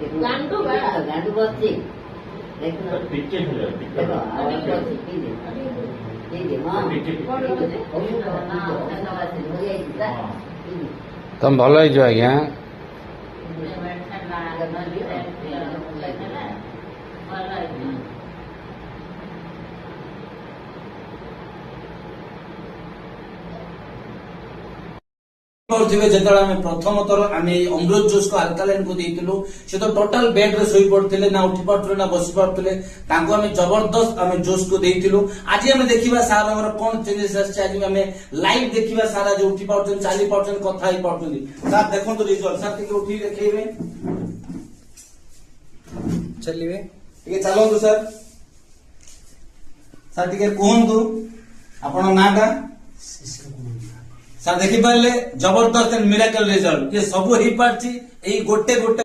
गांडू बसती देखो देखो आवाज बसती ठीक है मां तुम भल हो आज्ञा ଯେତେବେଳେ ଆମେ ପ୍ରଥମ ଥର ଆମେ ଅମୃତ ଜୁସ୍ କୁ ଆଲକାଲାଇନ କୁ ଦେଇଥିଲୁ ସେ ତ ଟୋଟାଲ ବେଡ୍ ରେ ଶୋଇ ପଡୁଥିଲେ ନା ଉଠି ପାରୁଥିଲେ ନା ବସି ପାରୁଥିଲେ ତାଙ୍କୁ ଆମେ ଜବରଦସ୍ତ ଆମେ ଜୁସ୍ କୁ ଦେଇଥିଲୁ ଆଜି ଆମେ ଦେଖିବା ସାର୍ ଆମର କଣ ଚେଞ୍ଜେସ୍ ଆସିଛି ଆଜି ଆମେ ଲାଇଭ ଦେଖିବା ସାର୍ ଆଜି ଉଠି ପାରୁଛନ୍ତି ଚାଲି ପାରୁଛନ୍ତି କଥା ହେଇ ପାରୁଛନ୍ତି ସାର୍ ଦେଖନ୍ତୁ ରିଜଲ୍ଟ ସାର୍ ଟିକେ ଉଠି ଦେଖେଇବେ ଚାଲିବେ ଟିକେ ଚାଲନ୍ତୁ ସାର୍ ସାର୍ ଟିକେ କୁହନ୍ତୁ ଆପଣଙ୍କ ନାଁଟା ସାର୍ ଦେଖିପାରିଲେ ଜବରଦସ୍ତ ମିରାକଲ ରେଜଲ୍ଟ ये सब हो पार्टी गोटे गोटे